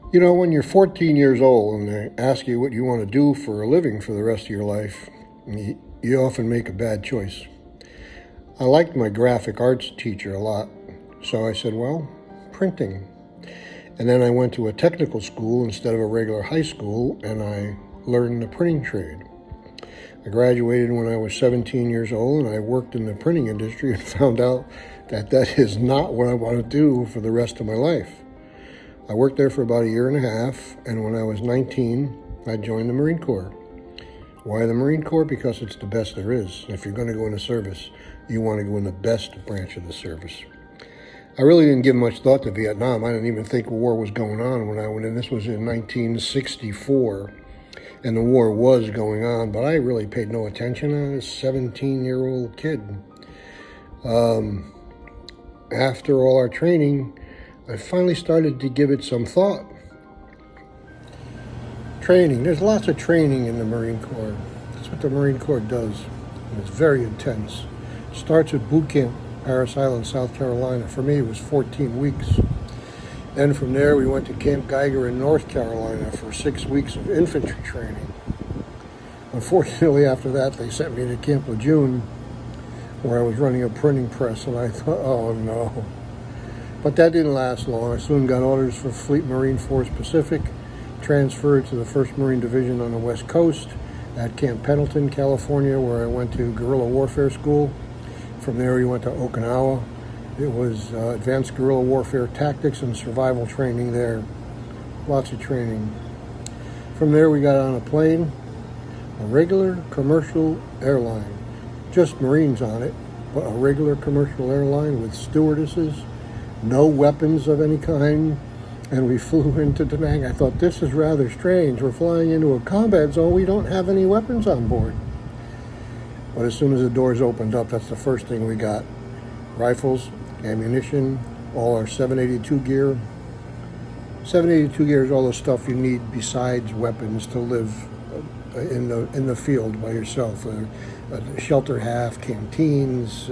You know, when you're 14 years old and they ask you what you want to do for a living for the rest of your life, you often make a bad choice. I liked my graphic arts teacher a lot, so I said, well, printing. And then I went to a technical school instead of a regular high school, and I learned the printing trade. I graduated when I was 17 years old, and I worked in the printing industry and found out that that is not what I want to do for the rest of my life. I worked there for about a year and a half, and when I was 19, I joined the Marine Corps. Why the Marine Corps? Because it's the best there is. If you're going to go into service, you want to go in the best branch of the service. I really didn't give much thought to Vietnam. I didn't even think war was going on when I went in. This was in 1964, and the war was going on, but I really paid no attention. I was a 17-year-old kid. After all our training, I finally started to give it some thought. Training. There's lots of training in the Marine Corps. That's what the Marine Corps does. And it's very intense. It starts at boot camp, Parris Island, South Carolina. For me, it was 14 weeks. Then from there, we went to Camp Geiger in North Carolina for 6 weeks of infantry training. Unfortunately, after that, they sent me to Camp Lejeune, where I was running a printing press, and I thought, oh no. But that didn't last long. I soon got orders for Fleet Marine Force Pacific, transferred to the 1st Marine Division on the West Coast at Camp Pendleton, California, where I went to guerrilla warfare school. From there, we went to Okinawa. It was advanced guerrilla warfare tactics and survival training there. Lots of training. From there, we got on a plane, a regular commercial airline. Just Marines on it, but a regular commercial airline with stewardesses, no weapons of any kind, and we flew into Da Nang. I thought, this is rather strange. We're flying into a combat zone. We don't have any weapons on board. But as soon as the doors opened up, that's the first thing we got. Rifles, ammunition, all our 782 gear. 782 gear is all the stuff you need besides weapons to live in the field by yourself. A shelter half, canteens,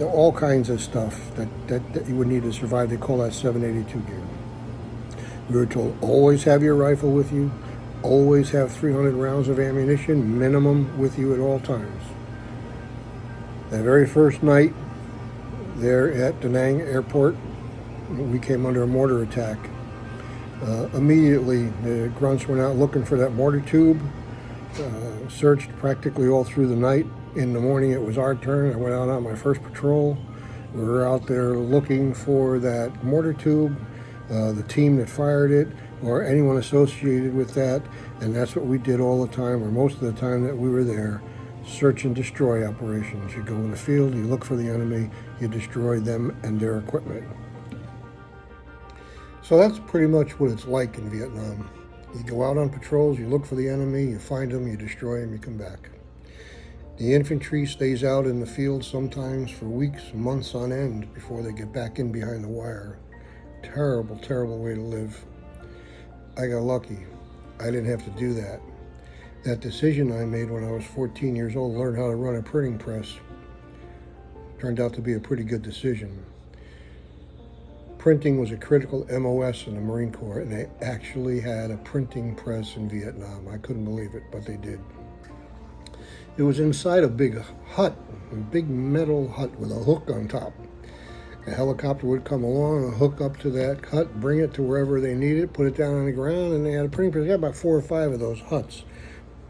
all kinds of stuff that you would need to survive. They call that 782 gear. We were told, always have your rifle with you, always have 300 rounds of ammunition minimum with you at all times. The very first night there at Da Nang Airport, we came under a mortar attack. Immediately, the grunts went out looking for that mortar tube, searched practically all through the night. In the morning, it was our turn. I went out on my first patrol. We were out there looking for that mortar tube, the team that fired it, or anyone associated with that. And that's what we did all the time, or most of the time that we were there. Search and destroy operations. You go in the field, you look for the enemy, you destroy them and their equipment. So that's pretty much what it's like in Vietnam. You go out on patrols, you look for the enemy, you find them, you destroy them, you come back. The infantry stays out in the field sometimes for weeks, months on end before they get back in behind the wire. Terrible, terrible way to live. I got lucky. I didn't have to do that. That decision I made when I was 14 years old, learn how to run a printing press, turned out to be a pretty good decision. Printing was a critical MOS in the Marine Corps, and they actually had a printing press in Vietnam. I couldn't believe it, but they did. It was inside a big hut, a big metal hut with a hook on top. A helicopter would come along and hook up to that hut, bring it to wherever they need it, put it down on the ground, and they had a printing press. They had about 4 or 5 of those huts.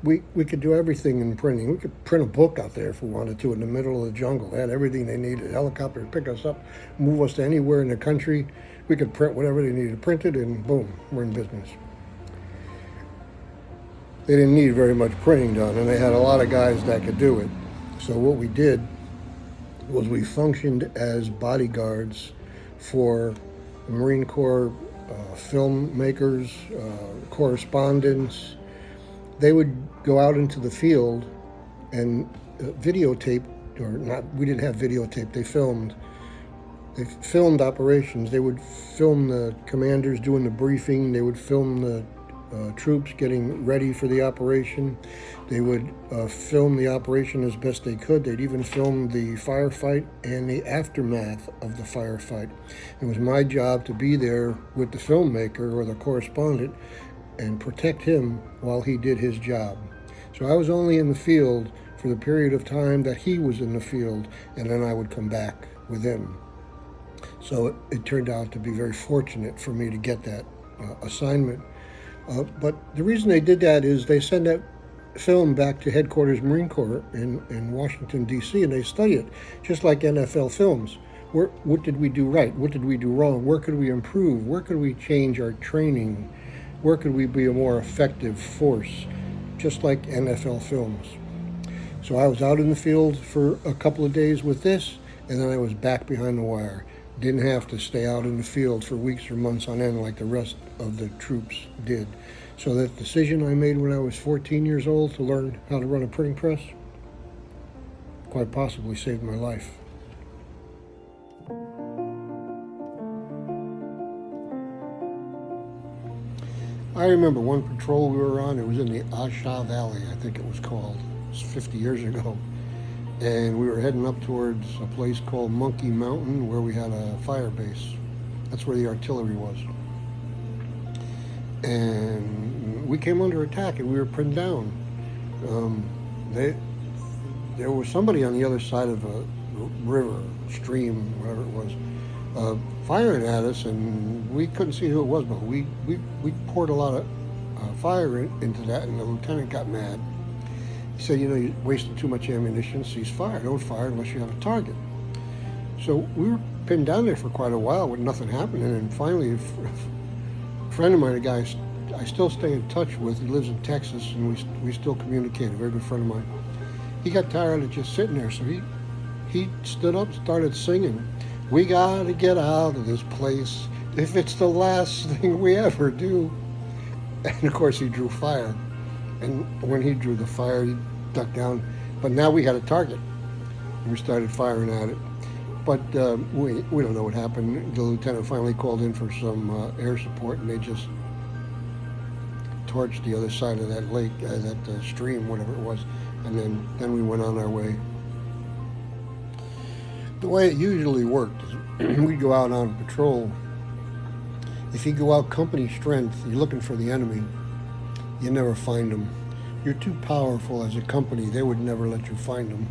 We could do everything in printing. We could print a book out there if we wanted to in the middle of the jungle. They had everything they needed. A helicopter would pick us up, move us to anywhere in the country. We could print whatever they needed printed, and boom, we're in business. They didn't need very much printing done, and they had a lot of guys that could do it. So what we did was we functioned as bodyguards for the Marine Corps filmmakers, correspondents. They would go out into the field and videotape, or not, we didn't have videotape, they filmed. They filmed operations. They would film the commanders doing the briefing. They would film the troops getting ready for the operation. They would film the operation as best they could. They'd even film the firefight and the aftermath of the firefight. It was my job to be there with the filmmaker or the correspondent and protect him while he did his job. So I was only in the field for the period of time that he was in the field, and then I would come back with him. So it turned out to be very fortunate for me to get that assignment. But the reason they did that is they send that film back to headquarters Marine Corps in Washington, D.C., and they study it, just like NFL films. What did we do right? What did we do wrong? Where could we improve? Where could we change our training? Where could we be a more effective force? Just like NFL films. So I was out in the field for a couple of days with this, and then I was back behind the wire. Didn't have to stay out in the field for weeks or months on end like the rest of the troops did. So that decision I made when I was 14 years old to learn how to run a printing press quite possibly saved my life. I remember one patrol we were on. It was in the Asha Valley, I think it was called. It was 50 years ago. And we were heading up towards a place called Monkey Mountain where we had a fire base. That's where the artillery was. And we came under attack and we were pinned down. There was somebody on the other side of a river, stream, whatever it was, firing at us, and we couldn't see who it was, but we poured a lot of fire into that, and the lieutenant got mad. He said, you're wasting too much ammunition, cease fire. Don't fire unless you have a target. So we were pinned down there for quite a while with nothing happening, and finally a friend of mine, a guy I still stay in touch with, he lives in Texas, and we still communicate, a very good friend of mine. He got tired of just sitting there, so he stood up, started singing, "We gotta get out of this place if it's the last thing we ever do." And of course he drew fire. And when he drew the fire, he ducked down. But now we had a target. We started firing at it. But we don't know what happened. The lieutenant finally called in for some air support, and they just torched the other side of that lake, that stream, whatever it was. And then we went on our way. The way it usually worked is we'd go out on patrol. If you go out company strength, you're looking for the enemy, you never find them. You're too powerful as a company. They would never let you find them.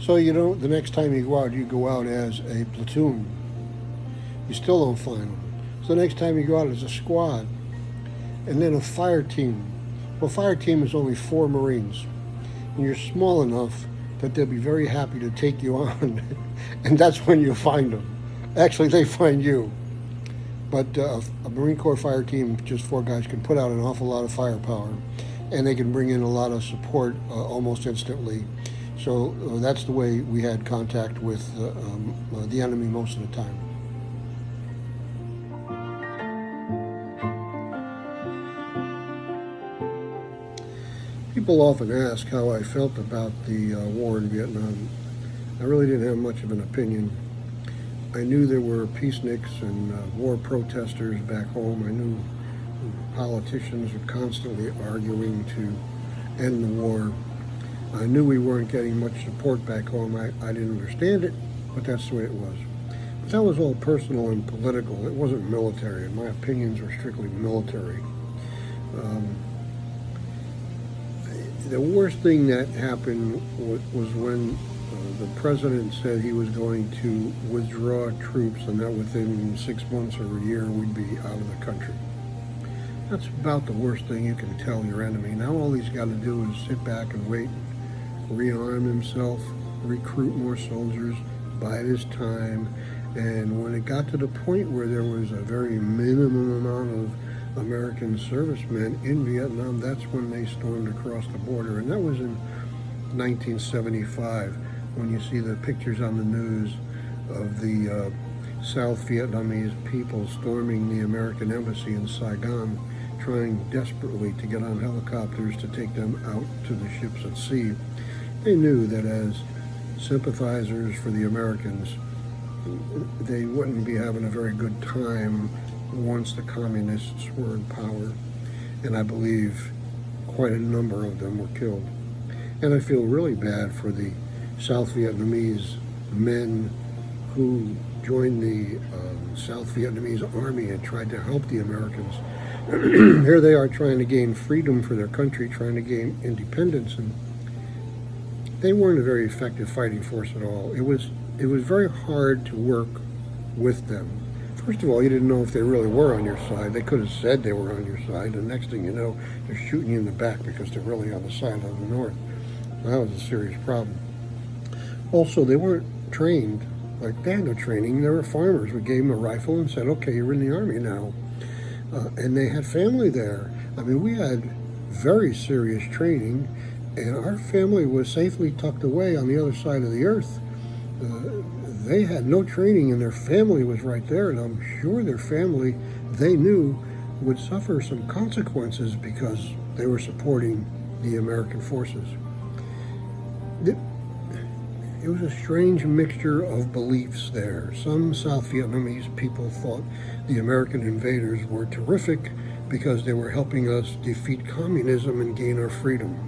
So the next time you go out as a platoon. You still don't find them. So the next time you go out as a squad. And then a fire team. Well, fire team is only 4 Marines. And you're small enough that they'll be very happy to take you on. And that's when you find them. Actually, they find you. But a Marine Corps fire team, just 4 guys, can put out an awful lot of firepower, and they can bring in a lot of support almost instantly. So that's the way we had contact with the enemy most of the time. People often ask how I felt about the war in Vietnam. I really didn't have much of an opinion. I knew there were peaceniks and war protesters back home. I knew politicians were constantly arguing to end the war. I knew we weren't getting much support back home. I didn't understand it, but that's the way it was. But that was all personal and political. It wasn't military. My opinions were strictly military. The worst thing that happened was when the president said he was going to withdraw troops and that within 6 months or a year we'd be out of the country. That's about the worst thing you can tell your enemy. Now all he's got to do is sit back and wait, rearm himself, recruit more soldiers, bide his time, and when it got to the point where there was a very minimum amount of American servicemen in Vietnam, that's when they stormed across the border, and that was in 1975. When you see the pictures on the news of the South Vietnamese people storming the American embassy in Saigon, trying desperately to get on helicopters to take them out to the ships at sea, they knew that as sympathizers for the Americans, they wouldn't be having a very good time once the communists were in power. and I believe quite a number of them were killed. And I feel really bad for the South Vietnamese men who joined the South Vietnamese army and tried to help the Americans. Here they are trying to gain freedom for their country, trying to gain independence, and they weren't a very effective fighting force at all. It was very hard to work with them. First of all, you didn't know if they really were on your side. They could have said they were on your side, and next thing you know, they're shooting you in the back because they're really on the side of the North. So that was a serious problem. Also, they weren't trained. Like, they had no training. They were farmers. We gave them a rifle and said, okay, you're in the army now. And they had family there. I mean, we had very serious training, and our family was safely tucked away on the other side of the earth. They had no training, and their family was right there, and I'm sure their family, they knew, would suffer some consequences because they were supporting the American forces. It was a strange mixture of beliefs there. Some South Vietnamese people thought the American invaders were terrific because they were helping us defeat communism and gain our freedom.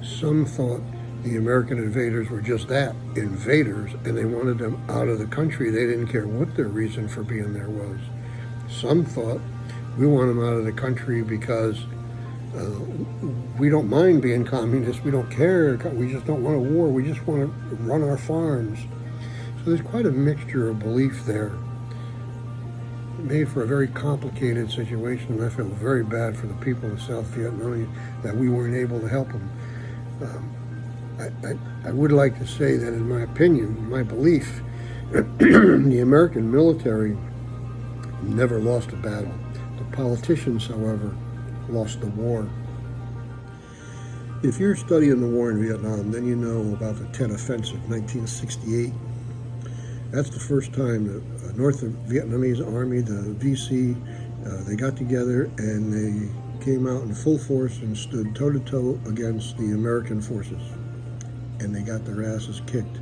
Some thought the American invaders were just that, invaders, and they wanted them out of the country. They didn't care what their reason for being there was. Some thought we want them out of the country because we don't mind being communists, we don't care, we just don't want a war, we just want to run our farms. So there's quite a mixture of belief there. It made for a very complicated situation, and I feel very bad for the people of South Vietnam that we weren't able to help them. I would like to say that, in my opinion, my belief, the American military never lost a battle. The politicians, however, lost the war. If you're studying the war in Vietnam, then you know about the Tet Offensive, 1968. That's the first time the North Vietnamese Army, the VC, they got together and they came out in full force and stood toe-to-toe against the American forces. And they got their asses kicked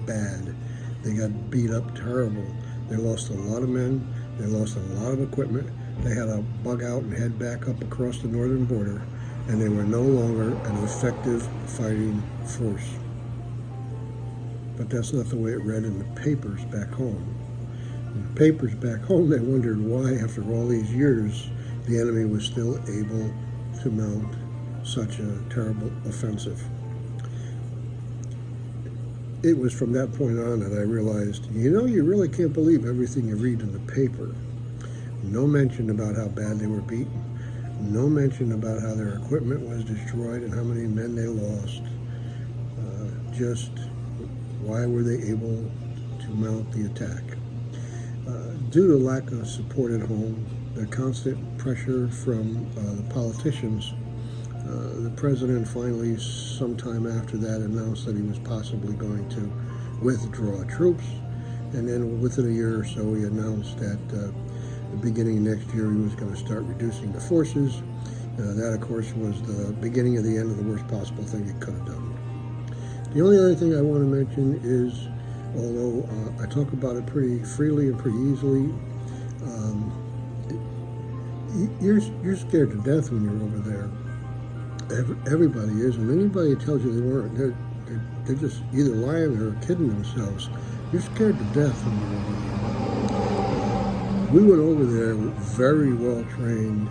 bad. They got beat up terrible. They lost a lot of men. They lost a lot of equipment. They had to bug out and head back up across the northern border, and they were no longer an effective fighting force. But that's not the way it read in the papers back home. In the papers back home, they wondered why, after all these years, the enemy was still able to mount such a terrible offensive. It was from that point on that I realized, you really can't believe everything you read in the paper. No mention about how bad they were beaten. No mention about how their equipment was destroyed and how many men they lost. Just why were they able to mount the attack? Due to lack of support at home, the constant pressure from the politicians, the president finally, sometime after that, announced that he was possibly going to withdraw troops. And then within a year or so, he announced that the beginning of next year, he was going to start reducing the forces. That, of course, was the beginning of the end of the worst possible thing he could have done. The only other thing I want to mention is, although I talk about it pretty freely and pretty easily, you're scared to death when you're over there. Everybody is, and anybody that tells you they weren't, they're just either lying or kidding themselves. You're scared to death when you're over there. We went over there very well trained.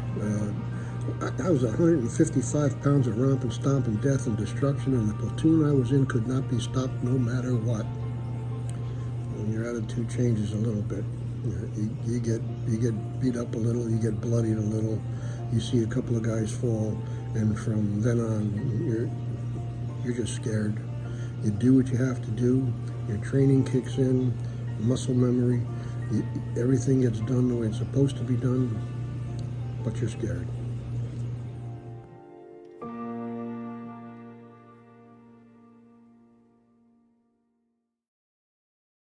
I was 155 pounds of romp and stomp and death and destruction, and the platoon I was in could not be stopped no matter what. And your attitude changes a little bit. You get beat up a little, you get bloodied a little, you see a couple of guys fall, and from then on, you're just scared. You do what you have to do. Your training kicks in, muscle memory. Everything gets done the way it's supposed to be done, but you're scared.